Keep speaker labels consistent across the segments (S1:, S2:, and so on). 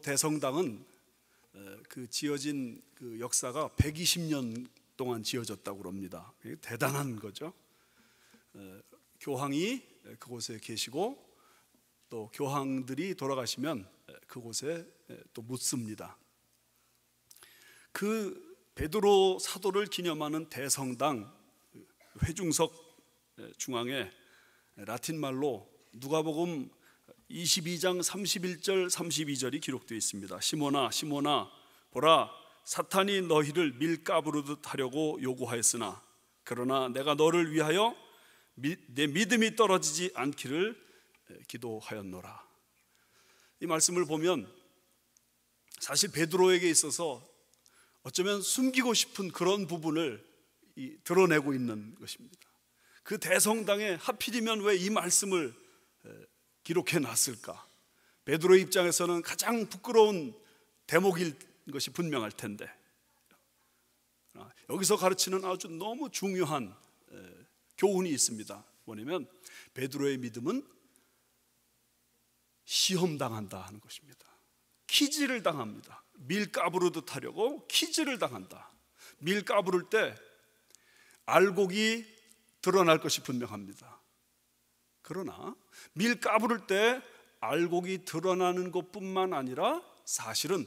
S1: 대성당은 그 지어진 그 역사가 120년 동안 지어졌다고 합니다. 대단한 거죠. 교황이 그곳에 계시고 또 교황들이 돌아가시면 그곳에 또 묻습니다. 그 베드로 사도를 기념하는 대성당 회중석 중앙에 라틴 말로 누가복음 22장 31절 32절이 기록되어 있습니다. 시몬아 시몬아 보라 사탄이 너희를 밀가부르듯 하려고 요구하였으나 그러나 내가 너를 위하여 내 믿음이 떨어지지 않기를 기도하였노라. 이 말씀을 보면 사실 베드로에게 있어서 어쩌면 숨기고 싶은 그런 부분을 드러내고 있는 것입니다. 그 대성당에 하필이면 왜 이 말씀을 기록해 놨을까? 베드로의 입장에서는 가장 부끄러운 대목일 것이 분명할 텐데 여기서 가르치는 아주 너무 중요한 교훈이 있습니다. 뭐냐면 베드로의 믿음은 시험당한다 하는 것입니다. 키질을 당합니다. 밀 까부르듯 하려고 키질을 당한다. 밀 까부를 때 알곡이 드러날 것이 분명합니다. 그러나 밀 까부를 때 알곡이 드러나는 것뿐만 아니라 사실은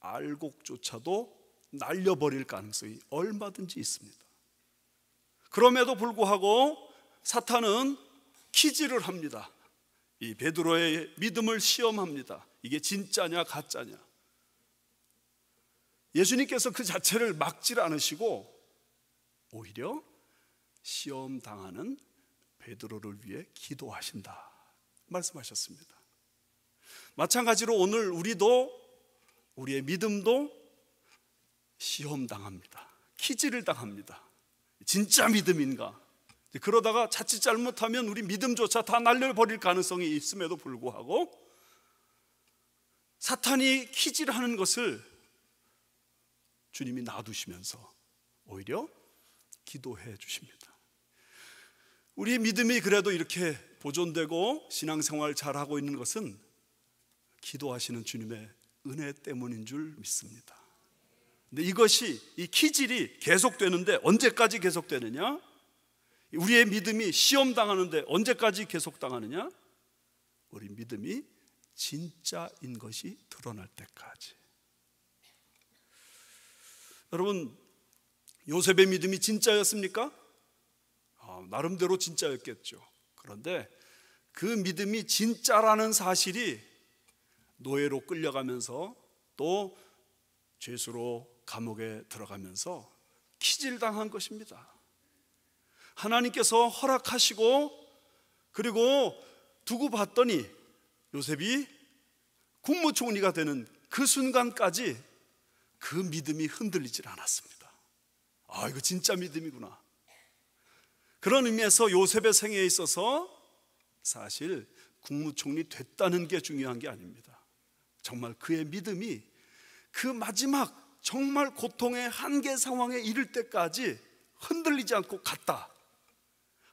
S1: 알곡조차도 날려버릴 가능성이 얼마든지 있습니다. 그럼에도 불구하고 사탄은 키질을 합니다. 이 베드로의 믿음을 시험합니다. 이게 진짜냐 가짜냐. 예수님께서 그 자체를 막질 않으시고 오히려 시험당하는 베드로를 위해 기도하신다 말씀하셨습니다. 마찬가지로 오늘 우리의 믿음도 시험당합니다. 키질을 당합니다. 진짜 믿음인가? 그러다가 자칫 잘못하면 우리 믿음조차 다 날려버릴 가능성이 있음에도 불구하고 사탄이 키질하는 것을 주님이 놔두시면서 오히려 기도해 주십니다. 우리 믿음이 그래도 이렇게 보존되고 신앙생활 잘하고 있는 것은 기도하시는 주님의 은혜 때문인 줄 믿습니다. 근데 이것이 이 키질이 계속되는데 언제까지 계속되느냐? 우리의 믿음이 시험당하는데 언제까지 계속당하느냐? 우리 믿음이 진짜인 것이 드러날 때까지. 여러분, 요셉의 믿음이 진짜였습니까? 나름대로 진짜였겠죠. 그런데 그 믿음이 진짜라는 사실이 노예로 끌려가면서 또 죄수로 감옥에 들어가면서 키질당한 것입니다. 하나님께서 허락하시고 그리고 두고 봤더니 요셉이 국무총리가 되는 그 순간까지 그 믿음이 흔들리질 않았습니다. 이거 진짜 믿음이구나. 그런 의미에서 요셉의 생애에 있어서 사실 국무총리 됐다는 게 중요한 게 아닙니다. 정말 그의 믿음이 그 마지막 정말 고통의 한계 상황에 이를 때까지 흔들리지 않고 갔다.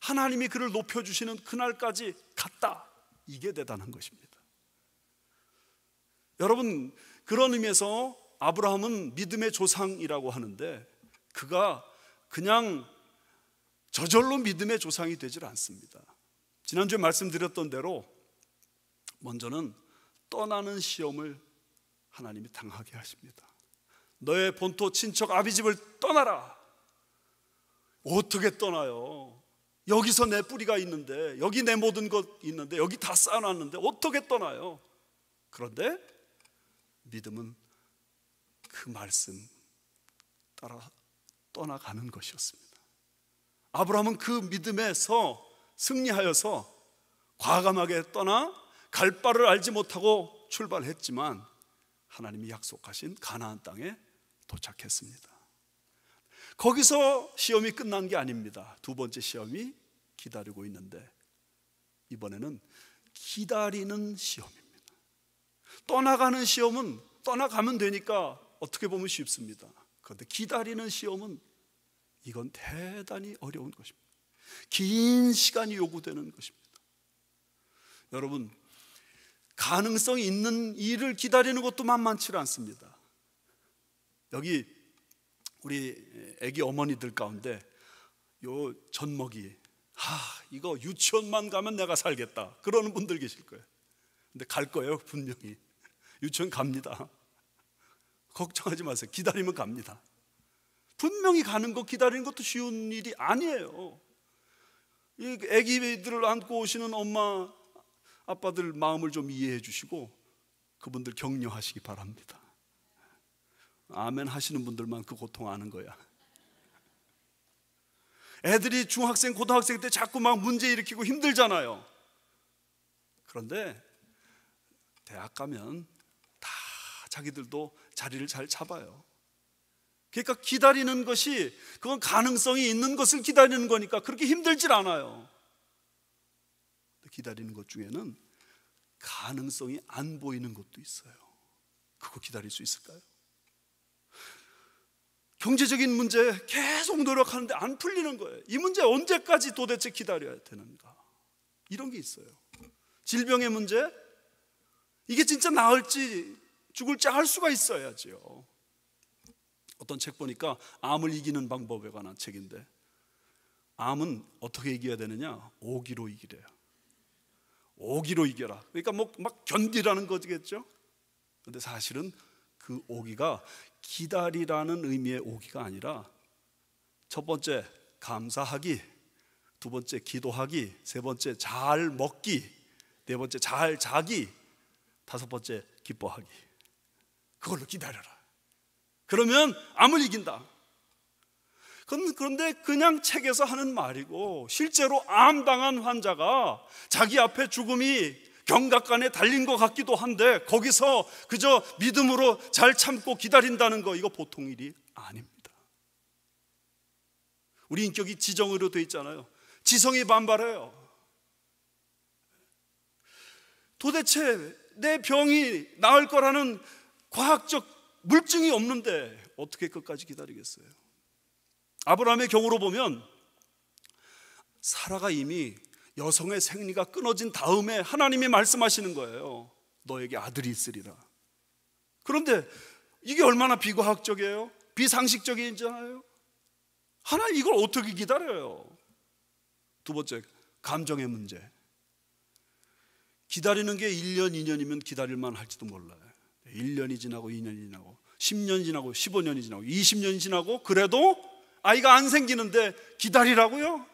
S1: 하나님이 그를 높여주시는 그날까지 갔다. 이게 대단한 것입니다. 여러분, 그런 의미에서 아브라함은 믿음의 조상이라고 하는데 그가 그냥 저절로 믿음의 조상이 되질 않습니다. 지난주에 말씀드렸던 대로 먼저는 떠나는 시험을 하나님이 당하게 하십니다. 너의 본토 친척 아비집을 떠나라. 어떻게 떠나요? 여기서 내 뿌리가 있는데, 여기 내 모든 것 있는데, 여기 다 쌓아놨는데 어떻게 떠나요? 그런데 믿음은 그 말씀 따라 떠나가는 것이었습니다. 아브라함은 그 믿음에서 승리하여서 과감하게 떠나 갈 바를 알지 못하고 출발했지만 하나님이 약속하신 가나안 땅에 도착했습니다. 거기서 시험이 끝난 게 아닙니다. 두 번째 시험이 기다리고 있는데 이번에는 기다리는 시험입니다. 떠나가는 시험은 떠나가면 되니까 어떻게 보면 쉽습니다. 그런데 기다리는 시험은 이건 대단히 어려운 것입니다. 긴 시간이 요구되는 것입니다. 여러분, 가능성이 있는 일을 기다리는 것도 만만치 않습니다. 여기 우리 애기 어머니들 가운데 요 젖먹이 이거 유치원만 가면 내가 살겠다 그러는 분들 계실 거예요. 근데 갈 거예요. 분명히 유치원 갑니다. 걱정하지 마세요. 기다리면 갑니다. 분명히 가는 거 기다리는 것도 쉬운 일이 아니에요. 이 아기들을 안고 오시는 엄마 아빠들 마음을 좀 이해해 주시고 그분들 격려하시기 바랍니다. 아멘 하시는 분들만 그 고통 아는 거야. 애들이 중학생 고등학생 때 자꾸 막 문제 일으키고 힘들잖아요. 그런데 대학 가면 다 자기들도 자리를 잘 잡아요. 그러니까 기다리는 것이 그건 가능성이 있는 것을 기다리는 거니까 그렇게 힘들질 않아요. 기다리는 것 중에는 가능성이 안 보이는 것도 있어요. 그거 기다릴 수 있을까요? 경제적인 문제 계속 노력하는데 안 풀리는 거예요. 이 문제 언제까지 도대체 기다려야 되는가? 이런 게 있어요. 질병의 문제, 이게 진짜 나을지 죽을지 알 수가 있어야죠. 어떤 책 보니까 암을 이기는 방법에 관한 책인데, 암은 어떻게 이겨야 되느냐? 오기로 이기래요. 오기로 이겨라. 그러니까 막 견디라는 거겠죠. 근데 사실은 그 오기가 기다리라는 의미의 오기가 아니라, 첫 번째 감사하기, 두 번째 기도하기, 세 번째 잘 먹기, 네 번째 잘 자기, 다섯 번째 기뻐하기. 그걸로 기다려라. 그러면 암을 이긴다. 그런데 그냥 책에서 하는 말이고, 실제로 암당한 환자가 자기 앞에 죽음이 경각간에 달린 것 같기도 한데 거기서 그저 믿음으로 잘 참고 기다린다는 거, 이거 보통 일이 아닙니다. 우리 인격이 지정으로 돼 있잖아요. 지성이 반발해요. 도대체 내 병이 나을 거라는 과학적 물증이 없는데 어떻게 끝까지 기다리겠어요? 아브라함의 경우로 보면 사라가 이미 여성의 생리가 끊어진 다음에 하나님이 말씀하시는 거예요. 너에게 아들이 있으리라. 그런데 이게 얼마나 비과학적이에요? 비상식적이잖아요. 하나님 이걸 어떻게 기다려요? 두 번째, 감정의 문제. 기다리는 게 1년, 2년이면 기다릴만 할지도 몰라요. 1년이 지나고 2년이 지나고 10년이 지나고 15년이 지나고 20년이 지나고 그래도 아이가 안 생기는데 기다리라고요?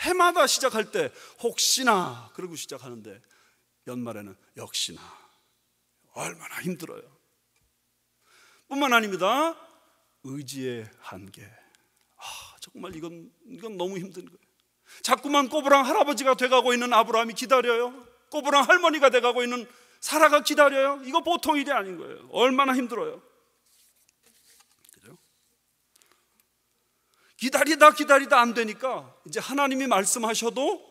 S1: 해마다 시작할 때 혹시나 그러고 시작하는데 연말에는 역시나. 얼마나 힘들어요. 뿐만 아닙니다. 의지의 한계. 정말 이건 너무 힘든 거예요. 자꾸만 꼬부랑 할아버지가 돼가고 있는 아브라함이 기다려요. 꼬부랑 할머니가 돼가고 있는 사라가 기다려요. 이거 보통 일이 아닌 거예요. 얼마나 힘들어요. 그죠? 기다리다 안 되니까 이제 하나님이 말씀하셔도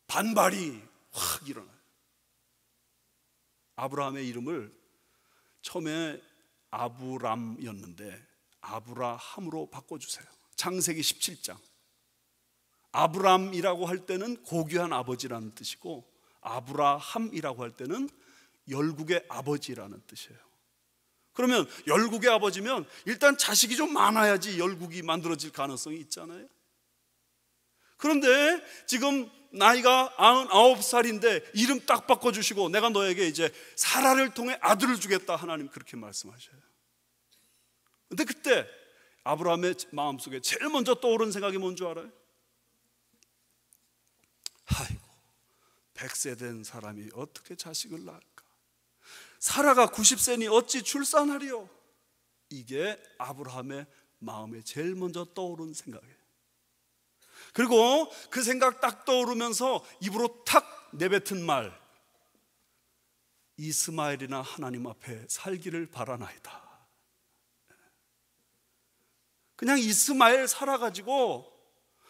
S1: 반발이 확 일어나요. 아브라함의 이름을 처음에 아브람이었는데 아브라함으로 바꿔주세요. 창세기 17장. 아브람이라고 할 때는 고귀한 아버지라는 뜻이고, 아브라함이라고 할 때는 열국의 아버지라는 뜻이에요. 그러면 열국의 아버지면 일단 자식이 좀 많아야지 열국이 만들어질 가능성이 있잖아요. 그런데 지금 나이가 99살인데 이름 딱 바꿔주시고 내가 너에게 이제 사라를 통해 아들을 주겠다, 하나님 그렇게 말씀하셔요. 근데 그때 아브라함의 마음속에 제일 먼저 떠오른 생각이 뭔 줄 알아요? 아이고, 100세 된 사람이 어떻게 자식을 낳을까? 사라가 90세니 어찌 출산하리요? 이게 아브라함의 마음에 제일 먼저 떠오른 생각이에요. 그리고 그 생각 딱 떠오르면서 입으로 탁 내뱉은 말, 이스마엘이나 하나님 앞에 살기를 바라나이다. 그냥 이스마엘 살아가지고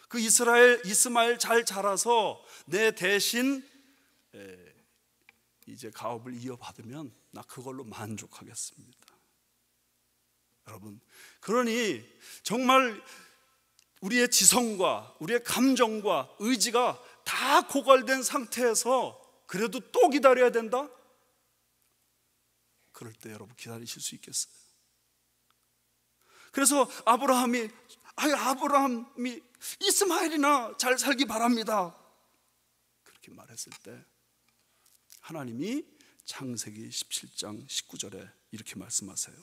S1: 그 이스마엘 잘 자라서 내 대신 이제 가업을 이어받으면 나 그걸로 만족하겠습니다. 여러분, 그러니 정말 우리의 지성과 우리의 감정과 의지가 다 고갈된 상태에서 그래도 또 기다려야 된다? 그럴 때 여러분 기다리실 수 있겠어요? 그래서 아브라함이 이스마엘이나 잘 살기 바랍니다, 그렇게 말했을 때 하나님이 창세기 17장 19절에 이렇게 말씀하세요.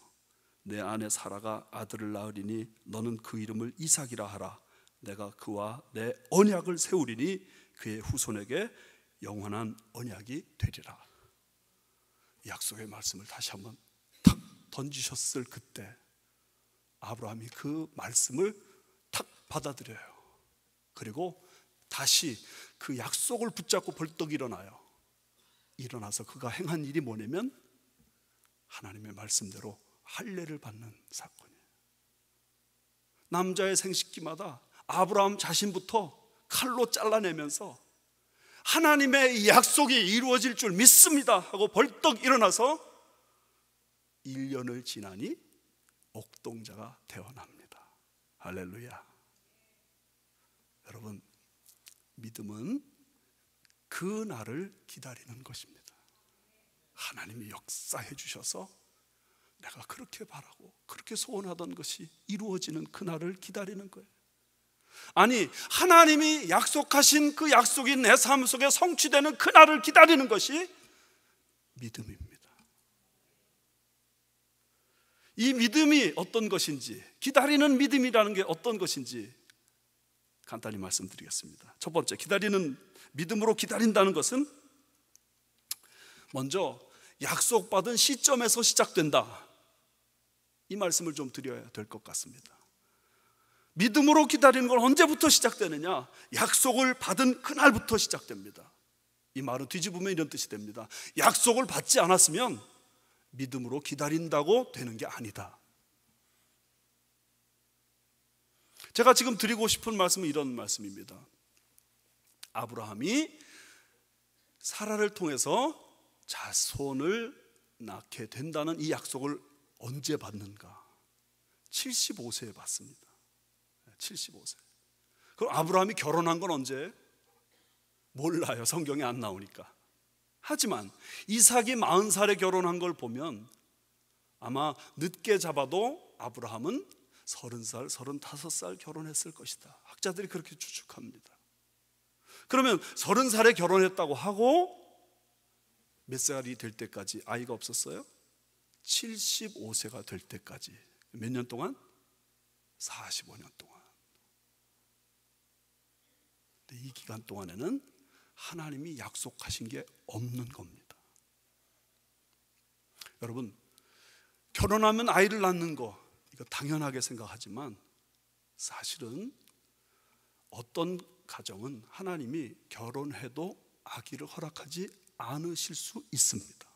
S1: 내 아내 사라가 아들을 낳으리니 너는 그 이름을 이삭이라 하라. 내가 그와 내 언약을 세우리니 그의 후손에게 영원한 언약이 되리라. 약속의 말씀을 다시 한번 탁 던지셨을 그때 아브라함이 그 말씀을 탁 받아들여요. 그리고 다시 그 약속을 붙잡고 벌떡 일어나요. 일어나서 그가 행한 일이 뭐냐면 하나님의 말씀대로 할례를 받는 사건이에요. 남자의 생식기마다 아브라함 자신부터 칼로 잘라내면서 하나님의 약속이 이루어질 줄 믿습니다 하고 벌떡 일어나서 1년을 지나니 옥동자가 태어납니다. 할렐루야. 여러분, 믿음은 그 날을 기다리는 것입니다. 하나님이 역사해 주셔서 내가 그렇게 바라고 그렇게 소원하던 것이 이루어지는 그 날을 기다리는 거예요. 아니, 하나님이 약속하신 그 약속이 내 삶 속에 성취되는 그 날을 기다리는 것이 믿음입니다. 이 믿음이 어떤 것인지, 기다리는 믿음이라는 게 어떤 것인지 간단히 말씀드리겠습니다. 첫 번째, 믿음으로 기다린다는 것은 먼저 약속받은 시점에서 시작된다, 이 말씀을 좀 드려야 될 것 같습니다. 믿음으로 기다리는 건 언제부터 시작되느냐? 약속을 받은 그날부터 시작됩니다. 이 말은 뒤집으면 이런 뜻이 됩니다. 약속을 받지 않았으면 믿음으로 기다린다고 되는 게 아니다. 제가 지금 드리고 싶은 말씀은 이런 말씀입니다. 아브라함이 사라를 통해서 자손을 낳게 된다는 이 약속을 언제 받는가? 75세에 받습니다. 75세. 그럼 아브라함이 결혼한 건 언제? 몰라요. 성경에 안 나오니까. 하지만 이삭이 40살에 결혼한 걸 보면 아마 늦게 잡아도 아브라함은 30살, 35살 결혼했을 것이다. 학자들이 그렇게 추측합니다. 그러면 30살에 결혼했다고 하고 몇 살이 될 때까지 아이가 없었어요? 75세가 될 때까지. 몇 년 동안? 45년 동안. 근데 이 기간 동안에는 하나님이 약속하신 게 없는 겁니다. 여러분, 결혼하면 아이를 낳는 거, 이거 당연하게 생각하지만 사실은 어떤 가정은 하나님이 결혼해도 아기를 허락하지 않으실 수 있습니다.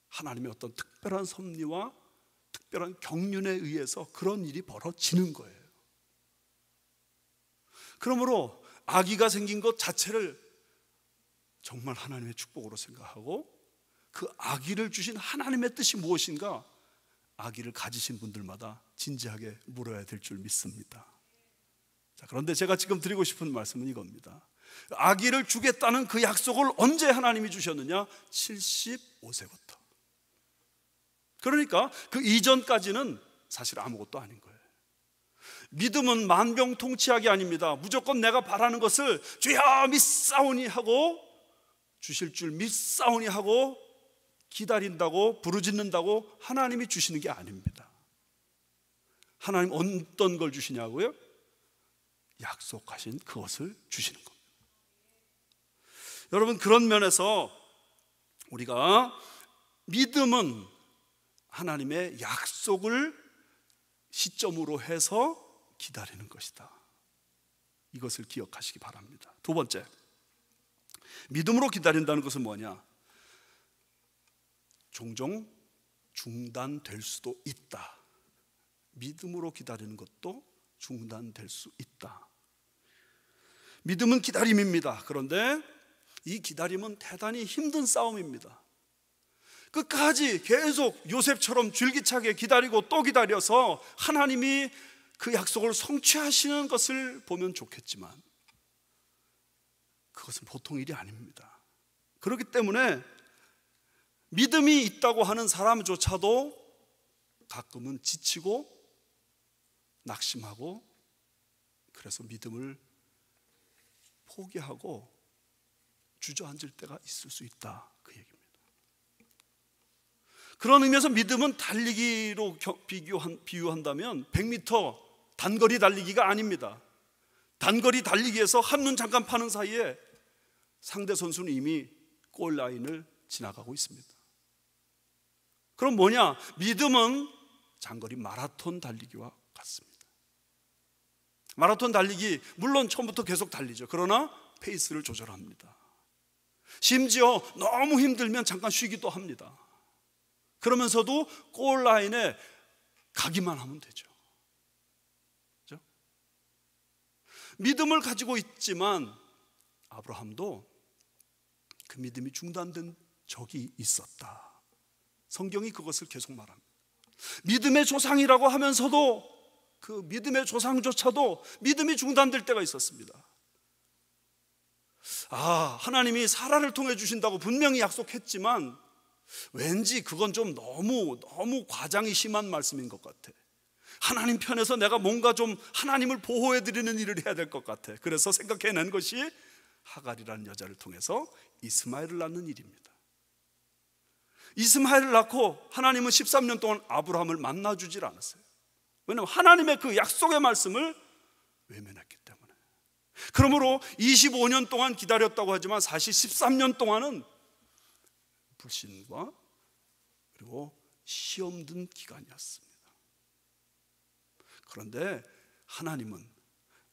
S1: 하나님의 어떤 특별한 섭리와 특별한 경륜에 의해서 그런 일이 벌어지는 거예요. 그러므로 아기가 생긴 것 자체를 정말 하나님의 축복으로 생각하고 그 아기를 주신 하나님의 뜻이 무엇인가 아기를 가지신 분들마다 진지하게 물어야 될 줄 믿습니다. 자, 그런데 제가 지금 드리고 싶은 말씀은 이겁니다. 아기를 주겠다는 그 약속을 언제 하나님이 주셨느냐? 75세부터. 그러니까 그 이전까지는 사실 아무것도 아닌 거예요. 믿음은 만병통치약이 아닙니다. 무조건 내가 바라는 것을 주여 믿사오니 하고 주실 줄 믿사오니 하고 기다린다고 부르짖는다고 하나님이 주시는 게 아닙니다. 하나님 어떤 걸 주시냐고요? 약속하신 그것을 주시는 겁니다. 여러분, 그런 면에서 우리가 믿음은 하나님의 약속을 시점으로 해서 기다리는 것이다. 이것을 기억하시기 바랍니다. 두 번째, 믿음으로 기다린다는 것은 뭐냐? 종종 중단될 수도 있다. 믿음으로 기다리는 것도 중단될 수 있다. 믿음은 기다림입니다. 그런데 이 기다림은 대단히 힘든 싸움입니다. 끝까지 계속 요셉처럼 줄기차게 기다리고 또 기다려서 하나님이 그 약속을 성취하시는 것을 보면 좋겠지만 그것은 보통 일이 아닙니다. 그렇기 때문에 믿음이 있다고 하는 사람조차도 가끔은 지치고 낙심하고, 그래서 믿음을 포기하고 주저앉을 때가 있을 수 있다, 그 얘기입니다. 그런 의미에서 믿음은 달리기로 비유한다면 100m 단거리 달리기가 아닙니다. 단거리 달리기에서 한눈 잠깐 파는 사이에 상대 선수는 이미 골라인을 지나가고 있습니다. 그럼 뭐냐? 믿음은 장거리 마라톤 달리기와 같습니다. 마라톤 달리기, 물론 처음부터 계속 달리죠. 그러나 페이스를 조절합니다. 심지어 너무 힘들면 잠깐 쉬기도 합니다. 그러면서도 골라인에 가기만 하면 되죠. 그렇죠? 믿음을 가지고 있지만 아브라함도 그 믿음이 중단된 적이 있었다. 성경이 그것을 계속 말합니다. 믿음의 조상이라고 하면서도 그 믿음의 조상조차도 믿음이 중단될 때가 있었습니다. 하나님이 사라를 통해 주신다고 분명히 약속했지만 왠지 그건 좀 너무 과장이 심한 말씀인 것 같아. 하나님 편에서 내가 뭔가 좀 하나님을 보호해 드리는 일을 해야 될 것 같아. 그래서 생각해낸 것이 하갈이라는 여자를 통해서 이스마엘을 낳는 일입니다. 이스마엘을 낳고 하나님은 13년 동안 아브라함을 만나주질 않았어요. 왜냐하면 하나님의 그 약속의 말씀을 외면했기 때문에. 그러므로 25년 동안 기다렸다고 하지만 사실 13년 동안은 불신과 그리고 시험 든 기간이었습니다. 그런데 하나님은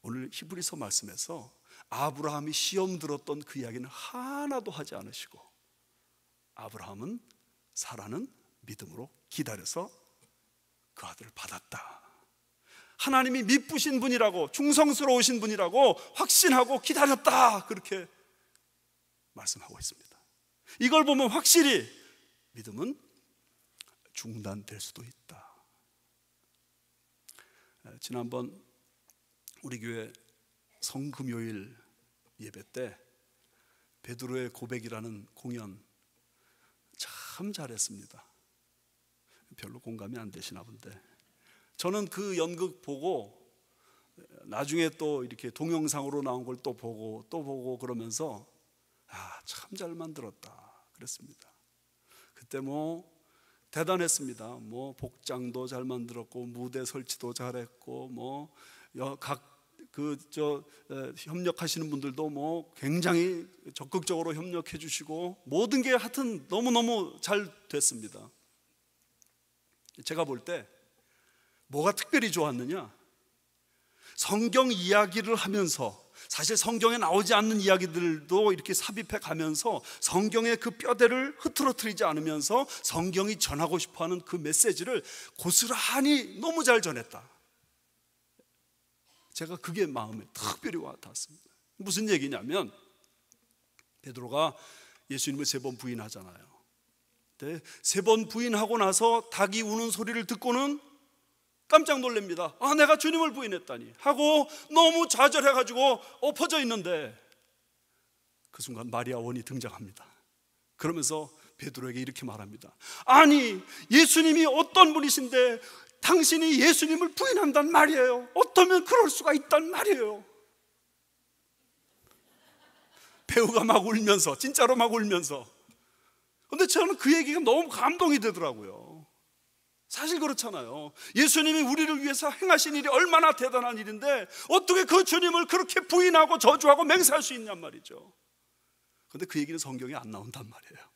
S1: 오늘 히브리서 말씀에서 아브라함이 시험 들었던 그 이야기는 하나도 하지 않으시고, 아브라함은 사라는 믿음으로 기다려서 그 아들을 받았다. 하나님이 미쁘신 분이라고, 충성스러우신 분이라고 확신하고 기다렸다, 그렇게 말씀하고 있습니다. 이걸 보면 확실히 믿음은 중단될 수도 있다. 지난번 우리 교회 성금요일 예배 때 베드로의 고백이라는 공연 참 잘했습니다. 별로 공감이 안 되시나 본데, 저는 그 연극 보고 나중에 또 이렇게 동영상으로 나온 걸 또 보고 그러면서 참 잘 만들었다 그랬습니다. 그때 대단했습니다. 복장도 잘 만들었고 무대 설치도 잘했고 협력하시는 분들도 굉장히 적극적으로 협력해 주시고 모든 게 하여튼 너무너무 잘 됐습니다. 제가 볼 때 뭐가 특별히 좋았느냐? 성경 이야기를 하면서, 사실 성경에 나오지 않는 이야기들도 이렇게 삽입해 가면서 성경의 그 뼈대를 흐트러뜨리지 않으면서 성경이 전하고 싶어하는 그 메시지를 고스란히 너무 잘 전했다. 제가 그게 마음에 특별히 와닿았습니다. 무슨 얘기냐면, 베드로가 예수님을 3번 부인하잖아요. 근데 3번 부인하고 나서 닭이 우는 소리를 듣고는 깜짝 놀랍니다. 내가 주님을 부인했다니 하고 너무 좌절해가지고 엎어져 있는데, 그 순간 마리아 원이 등장합니다. 그러면서 베드로에게 이렇게 말합니다. 아니, 예수님이 어떤 분이신데 당신이 예수님을 부인한단 말이에요. 어쩌면 그럴 수가 있단 말이에요. 배우가 막 울면서, 진짜로 막 울면서. 근데 저는 그 얘기가 너무 감동이 되더라고요. 사실 그렇잖아요. 예수님이 우리를 위해서 행하신 일이 얼마나 대단한 일인데 어떻게 그 주님을 그렇게 부인하고 저주하고 맹세할 수 있냔 말이죠. 근데 그 얘기는 성경에 안 나온단 말이에요.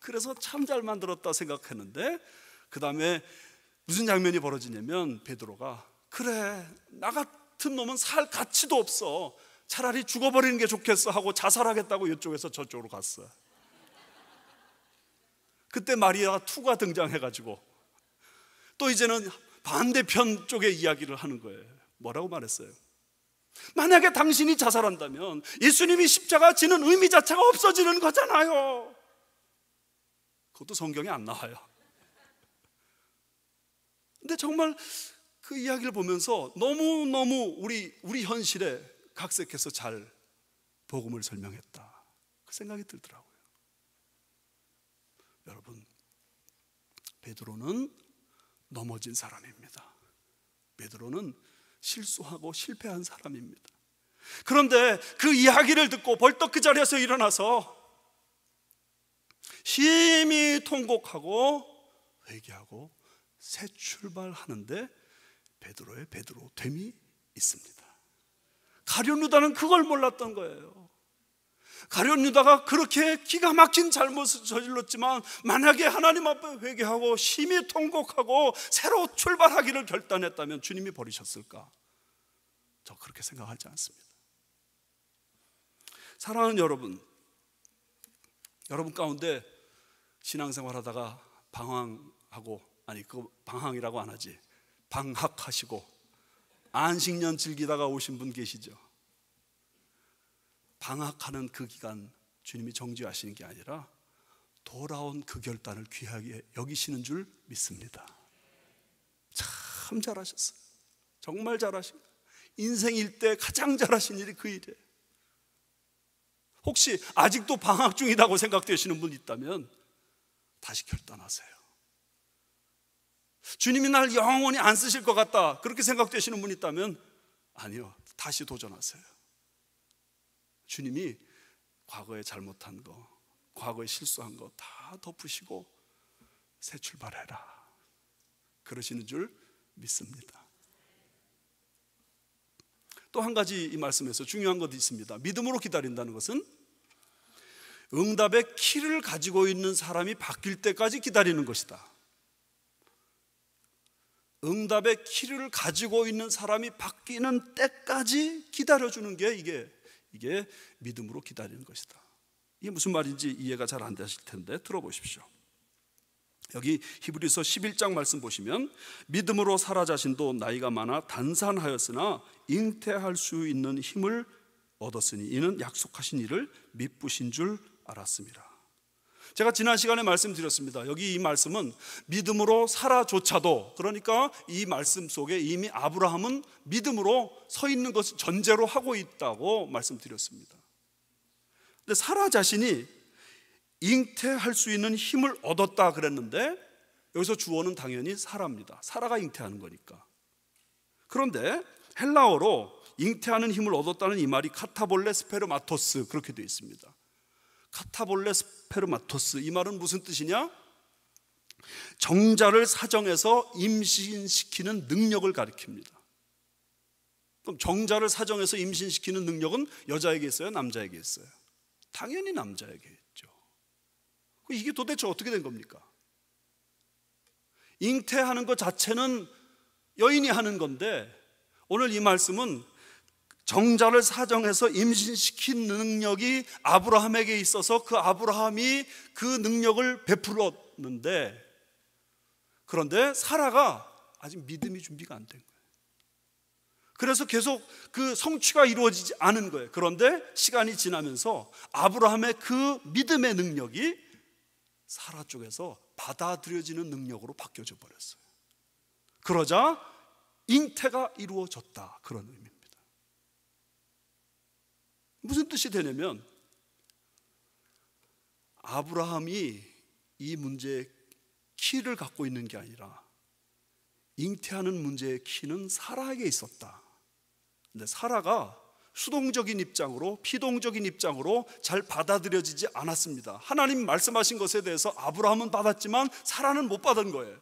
S1: 그래서 참 잘 만들었다 생각했는데, 그 다음에 무슨 장면이 벌어지냐면, 베드로가 그래, 나 같은 놈은 살 가치도 없어, 차라리 죽어버리는 게 좋겠어 하고 자살하겠다고 이쪽에서 저쪽으로 갔어요. 그때 마리아 2가 등장해가지고 또 이제는 반대편 쪽의 이야기를 하는 거예요. 뭐라고 말했어요? 만약에 당신이 자살한다면 예수님이 십자가 지는 의미 자체가 없어지는 거잖아요. 그것도 성경에 안 나와요. 근데 정말 그 이야기를 보면서 너무너무 우리 현실에 각색해서 잘 복음을 설명했다, 그 생각이 들더라고요. 여러분, 베드로는 넘어진 사람입니다. 베드로는 실수하고 실패한 사람입니다. 그런데 그 이야기를 듣고 벌떡 그 자리에서 일어나서 심히 통곡하고 회개하고 새 출발하는데 베드로의 베드로됨이 있습니다. 가룟 유다는 그걸 몰랐던 거예요. 가룟 유다가 그렇게 기가 막힌 잘못을 저질렀지만 만약에 하나님 앞에 회개하고 심히 통곡하고 새로 출발하기를 결단했다면 주님이 버리셨을까? 저 그렇게 생각하지 않습니다. 사랑하는 여러분, 여러분 가운데 신앙생활 하다가 방황하고, 아니 그거 방황이라고 안 하지, 방학하시고 안식년 즐기다가 오신 분 계시죠? 방학하는 그 기간 주님이 정죄하시는 게 아니라 돌아온 그 결단을 귀하게 여기시는 줄 믿습니다. 참 잘하셨어요. 정말 잘하신, 인생일 때 가장 잘하신 일이 그 일이에요. 혹시 아직도 방학 중이라고 생각되시는 분 있다면 다시 결단하세요. 주님이 날 영원히 안 쓰실 것 같다 그렇게 생각되시는 분 있다면 아니요, 다시 도전하세요. 주님이 과거에 잘못한 거, 과거에 실수한 거 다 덮으시고 새 출발해라 그러시는 줄 믿습니다. 또 한 가지 이 말씀에서 중요한 것도 있습니다. 믿음으로 기다린다는 것은 응답의 키를 가지고 있는 사람이 바뀔 때까지 기다리는 것이다. 응답의 키를 가지고 있는 사람이 바뀌는 때까지 기다려주는 게 이게 믿음으로 기다리는 것이다. 이게 무슨 말인지 이해가 잘 안 되실 텐데 들어보십시오. 여기 히브리서 11장 말씀 보시면 믿음으로 사라 자신도 나이가 많아 단산하였으나 잉태할 수 있는 힘을 얻었으니 이는 약속하신 이를 미쁘신 줄 알았습니다. 제가 지난 시간에 말씀드렸습니다. 여기 이 말씀은 믿음으로 사라조차도, 그러니까 이 말씀 속에 이미 아브라함은 믿음으로 서 있는 것을 전제로 하고 있다고 말씀드렸습니다. 근데 사라 자신이 잉태할 수 있는 힘을 얻었다 그랬는데 여기서 주어는 당연히 사라입니다. 사라가 잉태하는 거니까. 그런데 헬라어로 잉태하는 힘을 얻었다는 이 말이 카타볼레 스페르마토스 그렇게 되어 있습니다. 카타볼레 스페르마토스, 이 말은 무슨 뜻이냐? 정자를 사정해서 임신시키는 능력을 가리킵니다. 그럼 정자를 사정해서 임신시키는 능력은 여자에게 있어요? 남자에게 있어요? 당연히 남자에게 있죠. 이게 도대체 어떻게 된 겁니까? 잉태하는 것 자체는 여인이 하는 건데 오늘 이 말씀은 정자를 사정해서 임신시킨 능력이 아브라함에게 있어서 그 아브라함이 그 능력을 베풀었는데, 그런데 사라가 아직 믿음이 준비가 안 된 거예요. 그래서 계속 그 성취가 이루어지지 않은 거예요. 그런데 시간이 지나면서 아브라함의 그 믿음의 능력이 사라 쪽에서 받아들여지는 능력으로 바뀌어져 버렸어요. 그러자 잉태가 이루어졌다, 그런 의미입니다. 무슨 뜻이 되냐면 아브라함이 이 문제의 키를 갖고 있는 게 아니라 잉태하는 문제의 키는 사라에게 있었다. 근데 사라가 수동적인 입장으로, 피동적인 입장으로 잘 받아들여지지 않았습니다. 하나님 말씀하신 것에 대해서 아브라함은 받았지만 사라는 못 받은 거예요.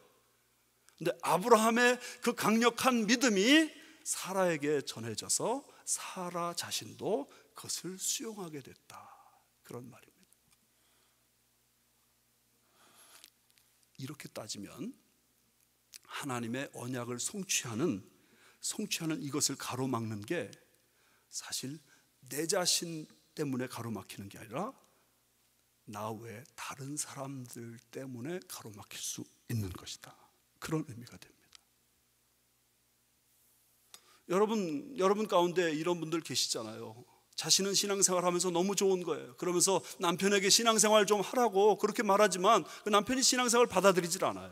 S1: 근데 아브라함의 그 강력한 믿음이 사라에게 전해져서 사라 자신도 그것을 수용하게 됐다, 그런 말입니다. 이렇게 따지면 하나님의 언약을 성취하는 이것을 가로막는 게 사실 내 자신 때문에 가로막히는 게 아니라 나 외에 다른 사람들 때문에 가로막힐 수 있는 것이다, 그런 의미가 됩니다. 여러분 가운데 이런 분들 계시잖아요. 자신은 신앙생활 하면서 너무 좋은 거예요. 그러면서 남편에게 신앙생활 좀 하라고 그렇게 말하지만 그 남편이 신앙생활 받아들이질 않아요.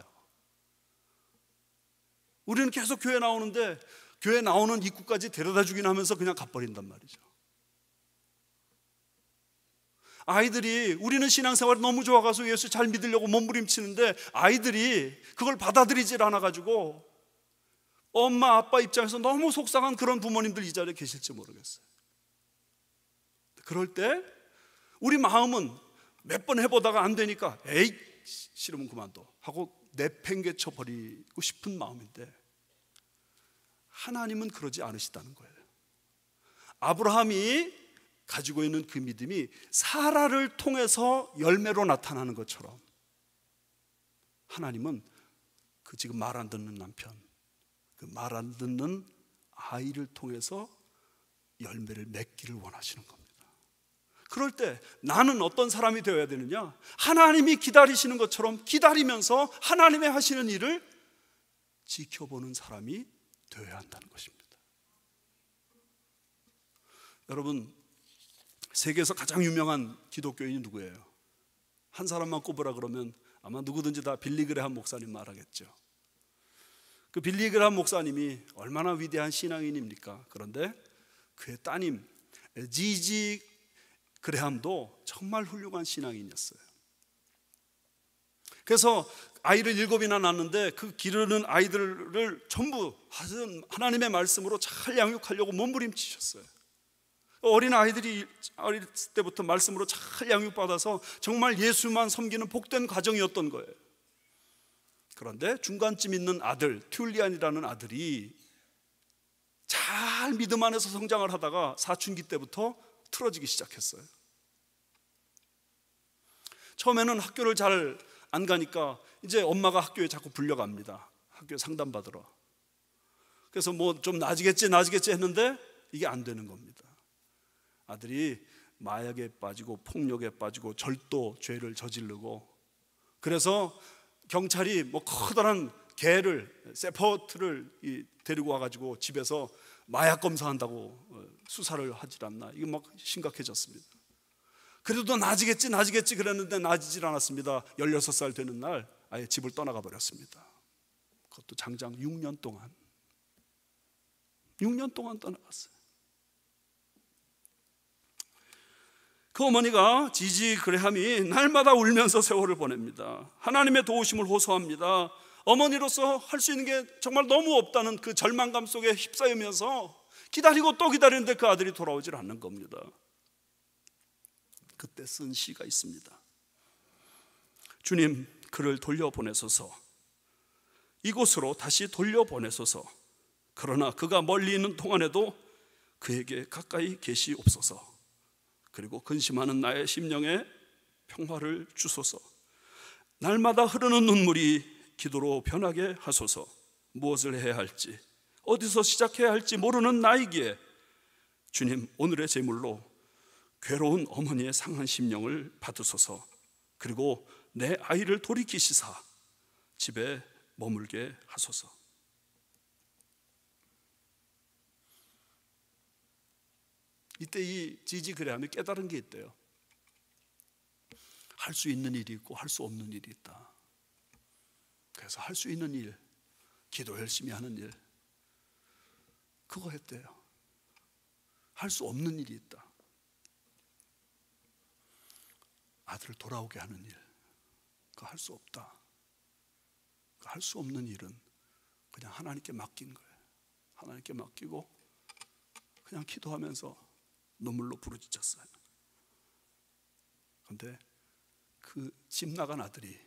S1: 우리는 계속 교회 나오는데 교회 나오는 입구까지 데려다 주긴 하면서 그냥 가버린단 말이죠. 아이들이 우리는 신앙생활이 너무 좋아가서 예수 잘 믿으려고 몸부림치는데 아이들이 그걸 받아들이질 않아가지고 엄마 아빠 입장에서 너무 속상한 그런 부모님들 이 자리에 계실지 모르겠어요. 그럴 때 우리 마음은 몇 번 해보다가 안 되니까 에이 싫으면 그만둬 하고 내팽개쳐 버리고 싶은 마음인데 하나님은 그러지 않으시다는 거예요. 아브라함이 가지고 있는 그 믿음이 사라를 통해서 열매로 나타나는 것처럼 하나님은 그 지금 말 안 듣는 남편, 그 말 안 듣는 아이를 통해서 열매를 맺기를 원하시는 겁니다. 그럴 때 나는 어떤 사람이 되어야 되느냐? 하나님이 기다리시는 것처럼 기다리면서 하나님의 하시는 일을 지켜보는 사람이 되어야 한다는 것입니다. 여러분, 세계에서 가장 유명한 기독교인이 누구예요? 한 사람만 꼽으라 그러면 아마 누구든지 다 빌리 그레함 목사님 말하겠죠. 그 빌리 그레함 목사님이 얼마나 위대한 신앙인입니까? 그런데 그의 따님 지지 그레함도 정말 훌륭한 신앙인이었어요. 그래서 아이를 7이나 낳았는데 그 기르는 아이들을 전부 하나님의 말씀으로 잘 양육하려고 몸부림치셨어요. 어린 아이들이 어릴 때부터 말씀으로 잘 양육받아서 정말 예수만 섬기는 복된 가정이었던 거예요. 그런데 중간쯤 있는 아들 튤리안이라는 아들이 잘 믿음 안에서 성장을 하다가 사춘기 때부터 틀어지기 시작했어요. 처음에는 학교를 잘 안 가니까 이제 엄마가 학교에 자꾸 불려갑니다. 학교에 상담받으러. 그래서 뭐 좀 나아지겠지 했는데 이게 안 되는 겁니다. 아들이 마약에 빠지고 폭력에 빠지고 절도 죄를 저지르고, 그래서 경찰이 뭐 커다란 개를 세퍼트를 데리고 와가지고 집에서 마약 검사한다고 수사를 하질 않나. 이게 막 심각해졌습니다. 그래도 나아지겠지 그랬는데 나아지질 않았습니다. 16살 되는 날 아예 집을 떠나가 버렸습니다. 그것도 장장 6년 동안 떠나갔어요. 그 어머니가 지지 그레함이 날마다 울면서 세월을 보냅니다. 하나님의 도우심을 호소합니다. 어머니로서 할 수 있는 게 정말 너무 없다는 그 절망감 속에 휩싸이면서 기다리고 또 기다리는데 그 아들이 돌아오질 않는 겁니다. 그때 쓴 시가 있습니다. 주님, 그를 돌려보내소서. 이곳으로 다시 돌려보내소서. 그러나 그가 멀리 있는 동안에도 그에게 가까이 계시옵소서. 그리고 근심하는 나의 심령에 평화를 주소서. 날마다 흐르는 눈물이 기도로 변하게 하소서. 무엇을 해야 할지, 어디서 시작해야 할지 모르는 나이기에 주님, 오늘의 제물로 괴로운 어머니의 상한 심령을 받으소서. 그리고 내 아이를 돌이키시사 집에 머물게 하소서. 이때 이 지지 그레함이 깨달은 게 있대요. 할 수 있는 일이 있고 할 수 없는 일이 있다. 그래서 할 수 있는 일, 기도 열심히 하는 일, 그거 했대요. 할 수 없는 일이 있다. 아들을 돌아오게 하는 일, 그거 할 수 없다. 그 할 수 없는 일은 그냥 하나님께 맡긴 거예요. 하나님께 맡기고 그냥 기도하면서 눈물로 부르짖었어요. 그런데 그 집 나간 아들이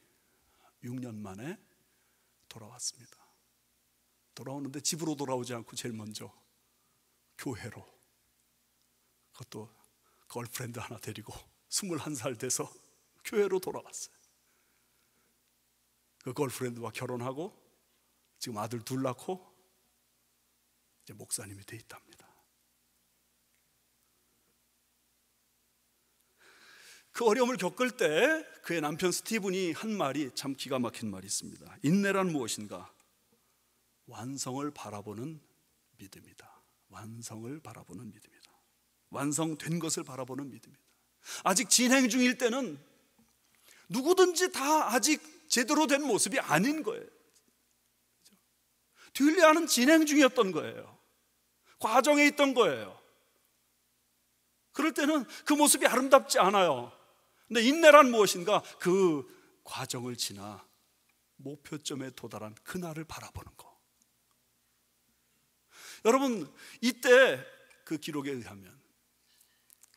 S1: 6년 만에 돌아왔습니다. 돌아오는데 집으로 돌아오지 않고 제일 먼저 교회로, 그것도 걸프렌드 하나 데리고 21살 돼서 교회로 돌아왔어요. 그 걸프렌드와 결혼하고 지금 아들 둘 낳고 이제 목사님이 돼 있답니다. 그 어려움을 겪을 때 그의 남편 스티븐이 한 말이 참 기가 막힌 말이 있습니다. 인내란 무엇인가? 완성을 바라보는 믿음이다. 완성을 바라보는 믿음이다. 완성된 것을 바라보는 믿음이다. 아직 진행 중일 때는 누구든지 다 아직 제대로 된 모습이 아닌 거예요. 듀일리아는 진행 중이었던 거예요. 과정에 있던 거예요. 그럴 때는 그 모습이 아름답지 않아요. 근데 인내란 무엇인가? 그 과정을 지나 목표점에 도달한 그날을 바라보는 거. 여러분, 이때 그 기록에 의하면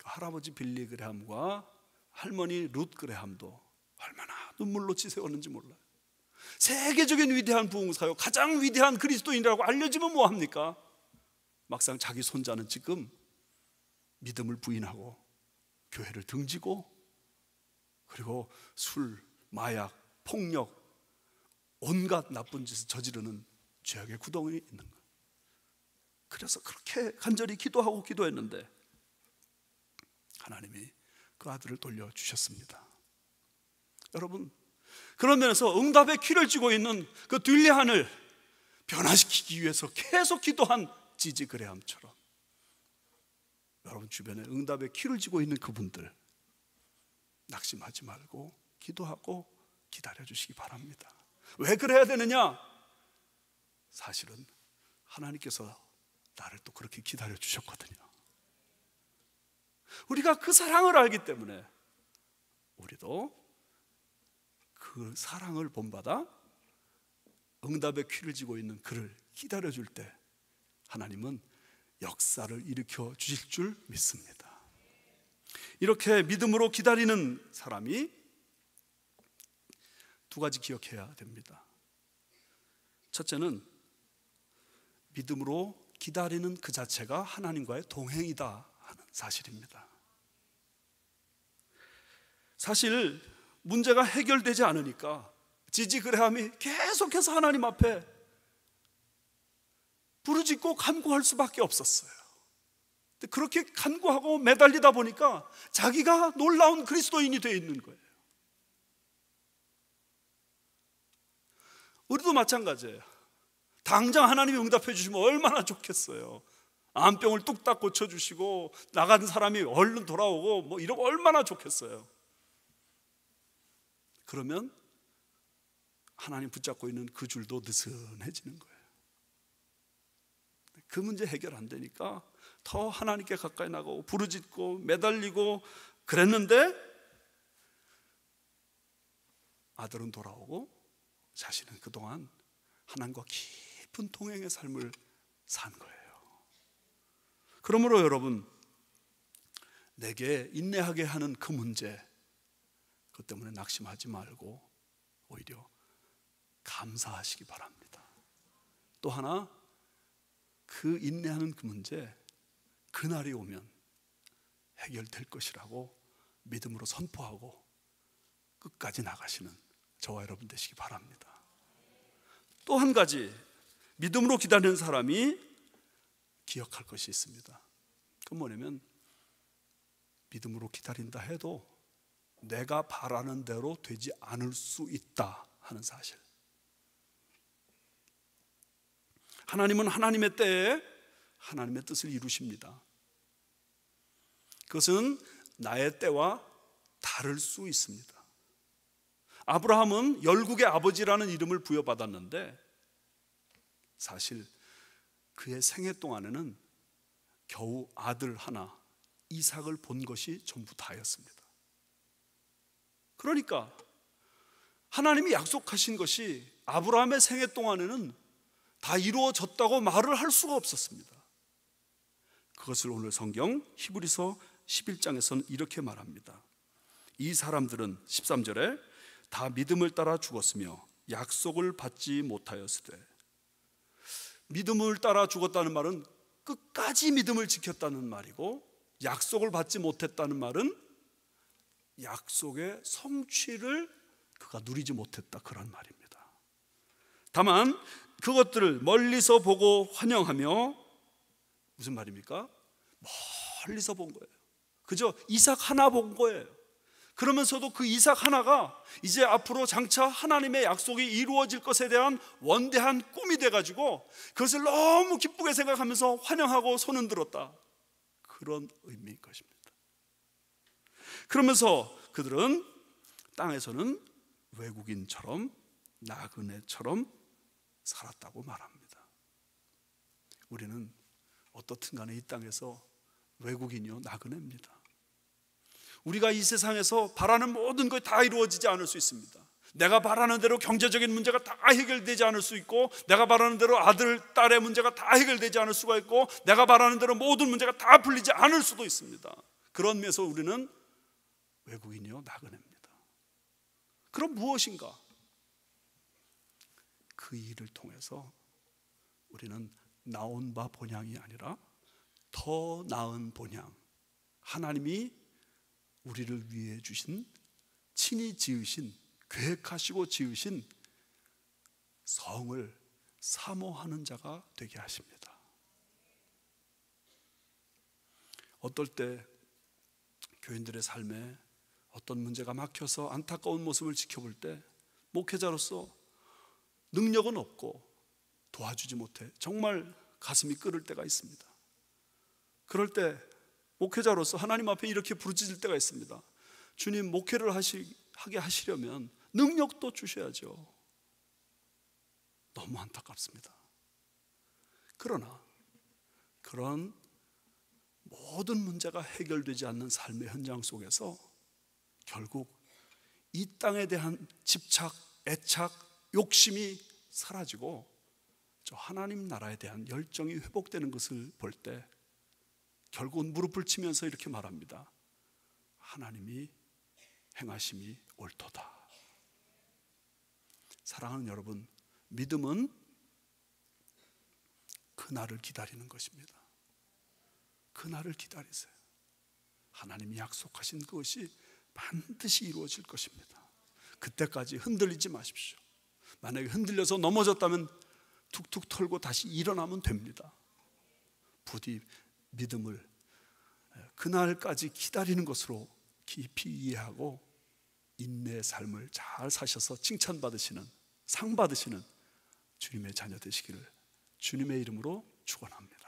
S1: 할아버지 빌리 그레함과 할머니 룻 그레함도 얼마나 눈물로 지새웠는지 몰라요. 세계적인 위대한 부흥사요, 가장 위대한 그리스도인이라고 알려지면 뭐합니까? 막상 자기 손자는 지금 믿음을 부인하고 교회를 등지고, 그리고 술, 마약, 폭력, 온갖 나쁜 짓을 저지르는 죄악의 구덩이에 있는 거예요. 그래서 그렇게 간절히 기도하고 기도했는데 하나님이 그 아들을 돌려주셨습니다. 여러분, 그런 면에서 응답의 키를 쥐고 있는 그 딜리한을 변화시키기 위해서 계속 기도한 지지 그레함처럼 여러분 주변에 응답의 키를 쥐고 있는 그분들 낙심하지 말고 기도하고 기다려주시기 바랍니다. 왜 그래야 되느냐? 사실은 하나님께서 나를 또 그렇게 기다려주셨거든요. 우리가 그 사랑을 알기 때문에 우리도 그 사랑을 본받아 응답의 키를 쥐고 있는 그를 기다려줄 때 하나님은 역사를 일으켜 주실 줄 믿습니다. 이렇게 믿음으로 기다리는 사람이 두 가지 기억해야 됩니다. 첫째는 믿음으로 기다리는 그 자체가 하나님과의 동행이다 하는 사실입니다. 사실 문제가 해결되지 않으니까 지지 그레함이 계속해서 하나님 앞에 부르짖고 간구할 수밖에 없었어요. 그렇게 간구하고 매달리다 보니까 자기가 놀라운 그리스도인이 되어 있는 거예요. 우리도 마찬가지예요. 당장 하나님이 응답해 주시면 얼마나 좋겠어요. 암병을 뚝딱 고쳐주시고 나간 사람이 얼른 돌아오고 뭐 이러면 얼마나 좋겠어요. 그러면 하나님 붙잡고 있는 그 줄도 느슨해지는 거예요. 그 문제 해결 안 되니까 더 하나님께 가까이 나가고 부르짖고 매달리고 그랬는데 아들은 돌아오고 자신은 그동안 하나님과 깊은 동행의 삶을 산 거예요. 그러므로 여러분, 내게 인내하게 하는 그 문제, 그것 때문에 낙심하지 말고 오히려 감사하시기 바랍니다. 또 하나, 그 인내하는 그 문제, 그날이 오면 해결될 것이라고 믿음으로 선포하고 끝까지 나가시는 저와 여러분 되시기 바랍니다. 또 한 가지, 믿음으로 기다리는 사람이 기억할 것이 있습니다. 그건 뭐냐면 믿음으로 기다린다 해도 내가 바라는 대로 되지 않을 수 있다 하는 사실. 하나님은 하나님의 때에 하나님의 뜻을 이루십니다. 그것은 나의 때와 다를 수 있습니다. 아브라함은 열국의 아버지라는 이름을 부여받았는데 사실 그의 생애 동안에는 겨우 아들 하나 이삭을 본 것이 전부 다였습니다. 그러니까 하나님이 약속하신 것이 아브라함의 생애 동안에는 다 이루어졌다고 말을 할 수가 없었습니다. 그것을 오늘 성경 히브리서 11장에서는 이렇게 말합니다. 이 사람들은 13절에 다 믿음을 따라 죽었으며 약속을 받지 못하였으되, 믿음을 따라 죽었다는 말은 끝까지 믿음을 지켰다는 말이고, 약속을 받지 못했다는 말은 약속의 성취를 그가 누리지 못했다, 그런 말입니다. 다만 그것들을 멀리서 보고 환영하며, 무슨 말입니까? 멀리서 본 거예요. 그저 이삭 하나 본 거예요. 그러면서도 그 이삭 하나가 이제 앞으로 장차 하나님의 약속이 이루어질 것에 대한 원대한 꿈이 돼가지고 그것을 너무 기쁘게 생각하면서 환영하고 손은 들었다, 그런 의미인 것입니다. 그러면서 그들은 땅에서는 외국인처럼 나그네처럼 살았다고 말합니다. 우리는 어떻든 간에 이 땅에서 외국인이요 나그네입니다. 우리가 이 세상에서 바라는 모든 것이 다 이루어지지 않을 수 있습니다. 내가 바라는 대로 경제적인 문제가 다 해결되지 않을 수 있고, 내가 바라는 대로 아들, 딸의 문제가 다 해결되지 않을 수가 있고, 내가 바라는 대로 모든 문제가 다 풀리지 않을 수도 있습니다. 그런 면에서 우리는 외국인이요 나그네입니다. 그럼 무엇인가? 그 일을 통해서 우리는 나온 바 본향이 아니라 더 나은 본향, 하나님이 우리를 위해 주신, 친히 지으신, 계획하시고 지으신 성을 사모하는 자가 되게 하십니다. 어떨 때 교인들의 삶에 어떤 문제가 막혀서 안타까운 모습을 지켜볼 때 목회자로서 능력은 없고 도와주지 못해 정말 가슴이 끓을 때가 있습니다. 그럴 때 목회자로서 하나님 앞에 이렇게 부르짖을 때가 있습니다. 주님, 목회를 하게 하시려면 능력도 주셔야죠. 너무 안타깝습니다. 그러나 그런 모든 문제가 해결되지 않는 삶의 현장 속에서 결국 이 땅에 대한 집착, 애착, 욕심이 사라지고 저 하나님 나라에 대한 열정이 회복되는 것을 볼 때 결국은 무릎을 치면서 이렇게 말합니다. 하나님이 행하심이 옳도다. 사랑하는 여러분, 믿음은 그날을 기다리는 것입니다. 그날을 기다리세요. 하나님이 약속하신 그것이 반드시 이루어질 것입니다. 그때까지 흔들리지 마십시오. 만약에 흔들려서 넘어졌다면 툭툭 털고 다시 일어나면 됩니다. 부디 믿음을 그날까지 기다리는 것으로 깊이 이해하고 인내의 삶을 잘 사셔서 칭찬받으시는, 상 받으시는 주님의 자녀 되시기를 주님의 이름으로 축원합니다.